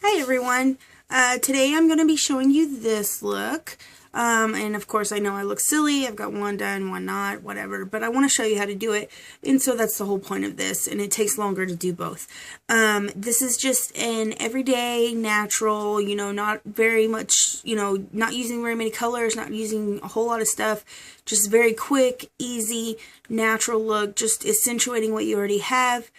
Hi everyone, today I'm going to be showing you this look, and of course I know I look silly, I've got one done, one not, whatever, but I want to show you how to do it, and so that's the whole point of this, and it takes longer to do both. This is just an everyday, natural, not very much, not using very many colors, not using a whole lot of stuff, just very quick, easy, natural look, just accentuating what you already have.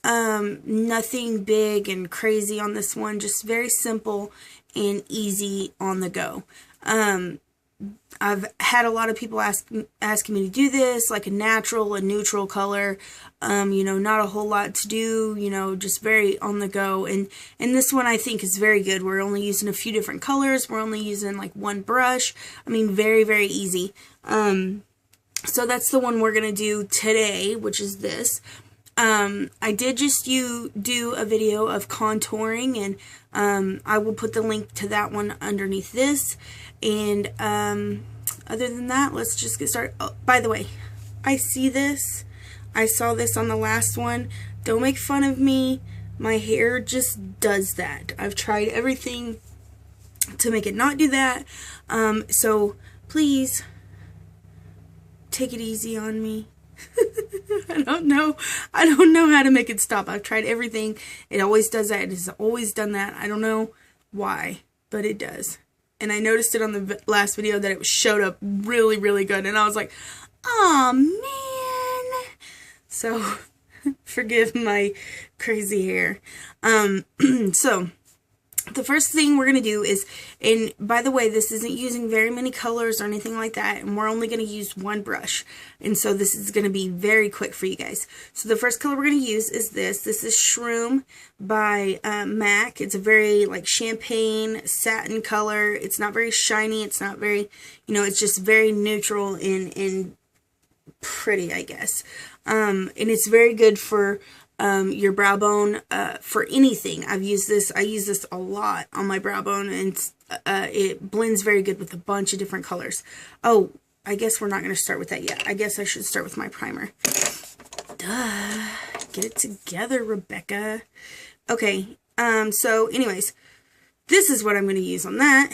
Nothing big and crazy on this one, just very simple and easy on the go. I've had a lot of people asking me to do this, like a natural, a neutral color, not a whole lot to do, just very on the go. And this one I think is very good. We're only using a few different colors. We're only using like one brush. I mean, very, very easy. So that's the one we're going to do today, which is this. I did just do a video of contouring, and I will put the link to that one underneath this. And other than that, let's just get started. Oh, by the way, I saw this on the last one. Don't make fun of me. My hair just does that. I've tried everything to make it not do that. So please take it easy on me. I don't know how to make it stop. I've tried everything. It always does that. It has always done that. I don't know why, but it does. And I noticed it on the last video that it showed up really, really good. And I was like, oh man. So forgive my crazy hair. So the first thing we're going to do is, and by the way, this isn't using very many colors or anything like that, and we're only going to use one brush, and so this is going to be very quick for you guys. So the first color we're going to use is this. This is Shroom by MAC. It's a very like champagne satin color. It's not very shiny. It's not very, it's just very neutral and pretty, I guess. And it's very good for your brow bone, for anything. I use this a lot on my brow bone, and it blends very good with a bunch of different colors. Oh, I guess we're not going to start with that yet. I guess I should start with my primer. Duh. Get it together, Rebecca. Okay, so anyways, this is what I'm going to use on that.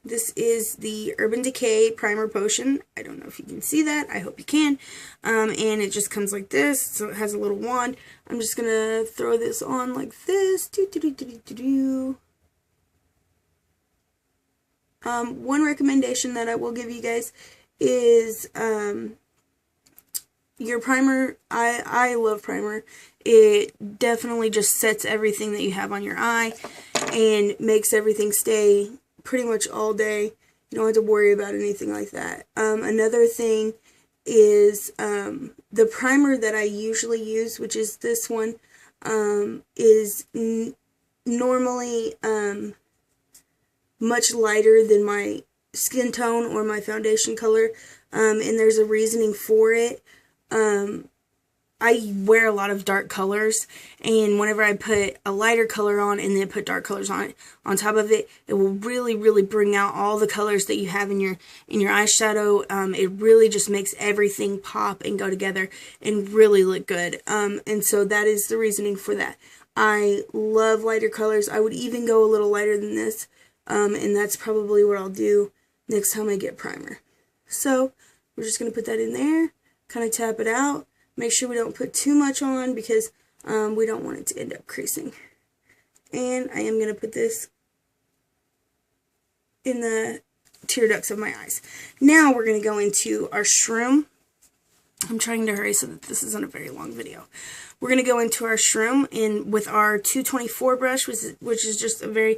This is the Urban Decay Primer Potion. I don't know if you can see that. I hope you can. And it just comes like this. So it has a little wand. I'm just going to throw this on like this. One recommendation that I will give you guys is your primer. I love primer. It definitely just sets everything that you have on your eye and makes everything stay pretty much all day. You don't have to worry about anything like that. Another thing is the primer that I usually use, which is this one, is normally much lighter than my skin tone or my foundation color, and there's a reasoning for it. I wear a lot of dark colors, and whenever I put a lighter color on and then put dark colors on it, on top of it, it will really, really bring out all the colors that you have in your eyeshadow. It really just makes everything pop and go together and really look good. And so that is the reasoning for that. I love lighter colors. I would even go a little lighter than this, and that's probably what I'll do next time I get primer. So we're just going to put that in there, kind of tap it out. Make sure we don't put too much on because we don't want it to end up creasing. And I am going to put this in the tear ducts of my eyes. Now we're going to go into our Shroom. I'm trying to hurry so that this isn't a very long video. We're going to go into our Shroom with our 224 brush, which is just a very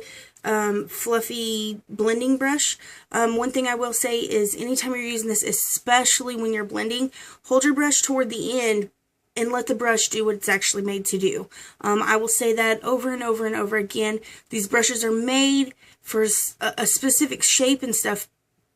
fluffy blending brush. One thing I will say is anytime you're using this, especially when you're blending, hold your brush toward the end and let the brush do what it's actually made to do. I will say that over and over and over again. These brushes are made for a specific shape and stuff,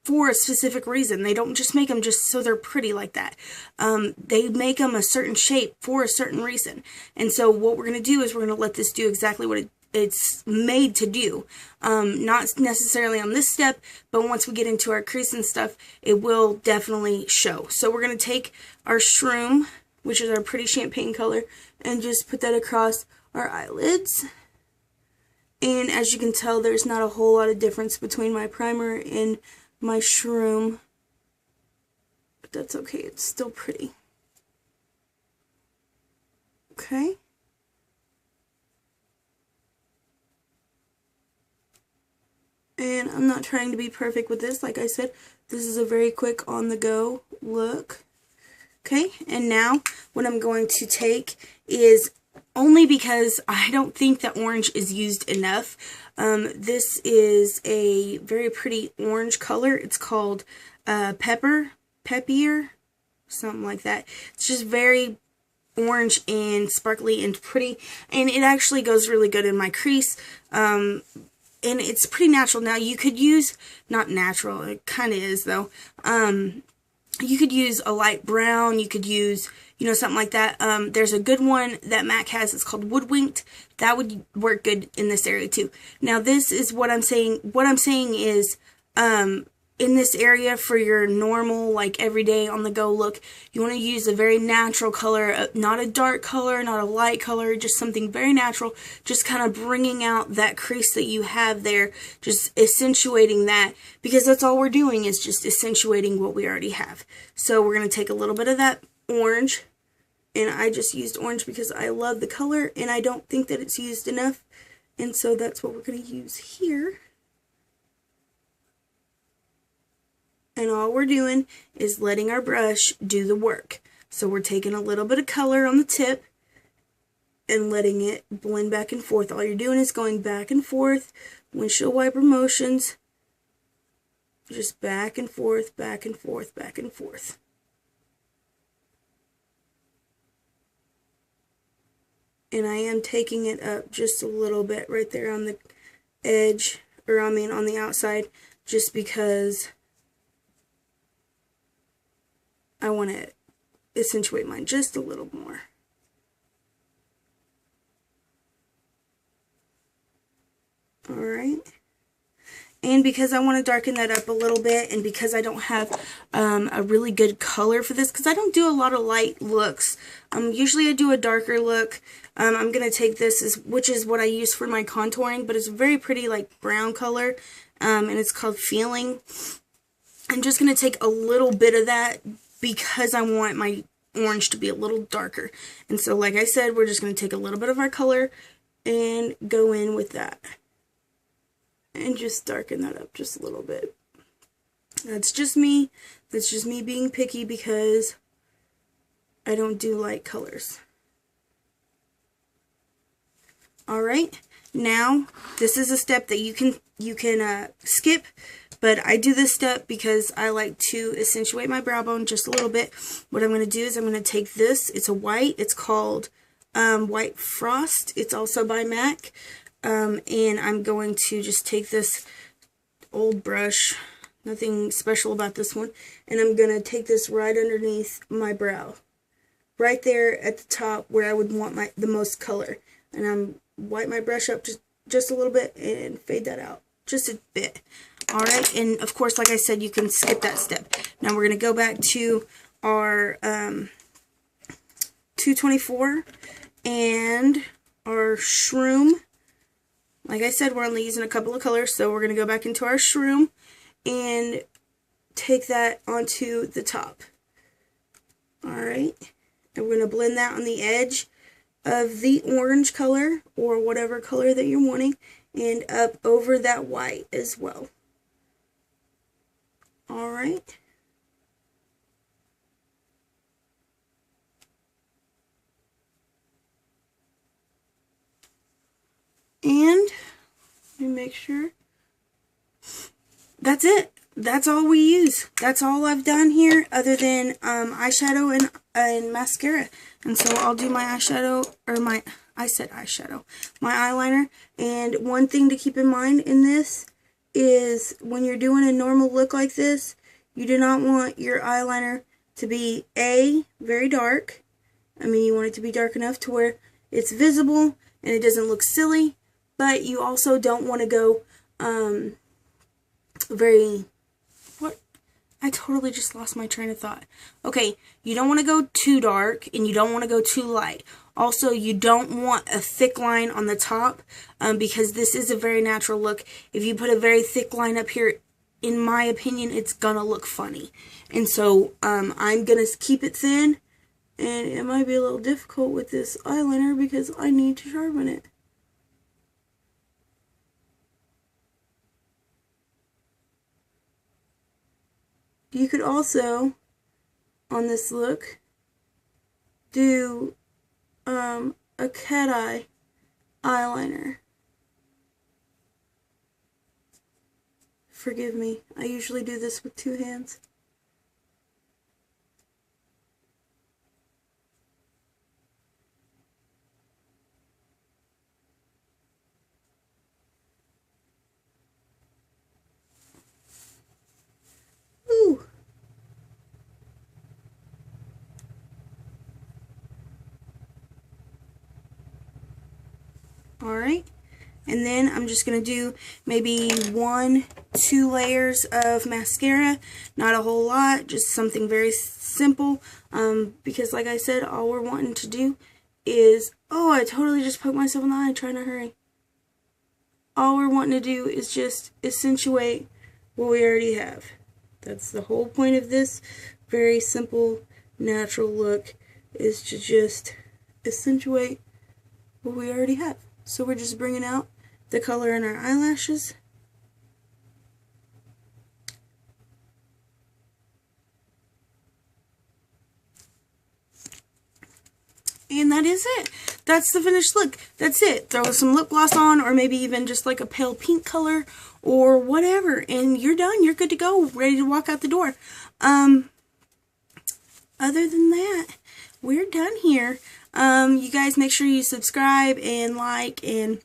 for a specific reason. They don't just make them just so they're pretty like that. They make them a certain shape for a certain reason. And so what we're going to do is we're going to let this do exactly what it's made to do. Not necessarily on this step, but once we get into our crease and stuff, it will definitely show. So we're going to take our Shroom, which is our pretty champagne color, and just put that across our eyelids. And as you can tell, there's not a whole lot of difference between my primer and my shroom. But that's okay, it's still pretty. Okay. And I'm not trying to be perfect with this. Like I said, this is a very quick on-the-go look. Okay, and now what I'm going to take is, only because I don't think that orange is used enough, this is a very pretty orange color. It's called Peppier, something like that. It's just very orange and sparkly and pretty, and it actually goes really good in my crease. And it's pretty natural. Now you could use, not natural, it kind of is though, you could use a light brown, you could use, you know, something like that. There's a good one that MAC has, it's called Woodwinked. That would work good in this area too. Now this is what I'm saying. What I'm saying is, in this area for your normal, like everyday on the go look, you want to use a very natural color, not a dark color, not a light color, just something very natural, just kind of bringing out that crease that you have there, just accentuating that, because that's all we're doing is just accentuating what we already have. So we're going to take a little bit of that orange, and I just used orange because I love the color and I don't think that it's used enough, and so that's what we're going to use here. And all we're doing is letting our brush do the work. So we're taking a little bit of color on the tip and letting it blend back and forth. All you're doing is going back and forth, windshield wiper motions, just back and forth, back and forth, back and forth. And I am taking it up just a little bit right there on the edge, or I mean on the outside, just because I want to accentuate mine just a little more. Alright. And because I want to darken that up a little bit, and because I don't have a really good color for this, because I don't do a lot of light looks. Usually I do a darker look. I'm going to take this, which is what I use for my contouring, but it's a very pretty like brown color, and it's called Feeling. I'm just going to take a little bit of that, because I want my orange to be a little darker. And so, like I said, we're just going to take a little bit of our color and go in with that. And just darken that up just a little bit. That's just me. That's just me being picky because I don't do light colors. Alright, now this is a step that you can skip. But I do this step because I like to accentuate my brow bone just a little bit. What I'm going to do is I'm going to take this. It's a white. It's called White Frost. It's also by MAC. And I'm going to just take this old brush. Nothing special about this one. And I'm going to take this right underneath my brow. Right there at the top where I would want the most color. And I'm wipe my brush up just a little bit and fade that out. Just a bit. Alright, and of course, like I said, you can skip that step. Now we're going to go back to our 224 and our shroom. Like I said, we're only using a couple of colors, so we're going to go back into our shroom and take that onto the top. Alright, and we're going to blend that on the edge of the orange color, or whatever color that you're wanting, and up over that white as well. Alright. And let me make sure. That's it. That's all we use. That's all I've done here, other than eyeshadow and mascara. And so I'll do my eyeshadow, or my eyeliner. And one thing to keep in mind in this is when you're doing a normal look like this, you do not want your eyeliner to be very dark. I mean, you want it to be dark enough to where it's visible and it doesn't look silly, but you also don't want to go I totally just lost my train of thought. Okay, you don't want to go too dark and you don't want to go too light. Also, you don't want a thick line on the top because this is a very natural look. If you put a very thick line up here, in my opinion, it's gonna look funny. And so I'm gonna keep it thin, and it might be a little difficult with this eyeliner because I need to sharpen it. You could also, on this look, do a cat eye eyeliner. Forgive me, I usually do this with 2 hands. Ooh. Alright, and then I'm just going to do maybe 1-2 layers of mascara, not a whole lot, just something very simple, because like I said, all we're wanting to do is, oh, I totally just poked myself in the eye trying to hurry. All we're wanting to do is just accentuate what we already have. That's the whole point of this very simple, natural look, is to just accentuate what we already have. So we're just bringing out the color in our eyelashes. And that is it. That's the finished look. That's it. Throw some lip gloss on, or maybe even just like a pale pink color or whatever, and you're done. You're good to go, ready to walk out the door. Other than that, we're done here. You guys make sure you subscribe and like and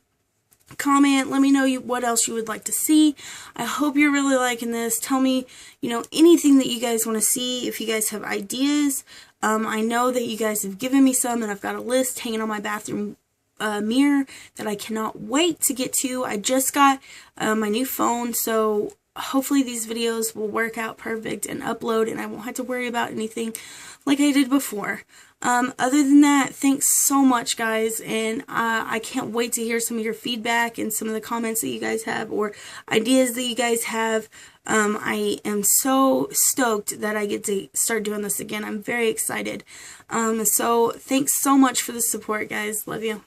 comment. Let me know what else you would like to see. I hope you're really liking this. Tell me, anything that you guys want to see. If you guys have ideas, I know that you guys have given me some, and I've got a list hanging on my bathroom mirror that I cannot wait to get to. I just got my new phone, so hopefully these videos will work out perfect and upload, and I won't have to worry about anything like I did before. Other than that, thanks so much, guys, and I can't wait to hear some of your feedback and some of the comments that you guys have or ideas that you guys have. I am so stoked that I get to start doing this again. I'm very excited. So thanks so much for the support, guys. Love you.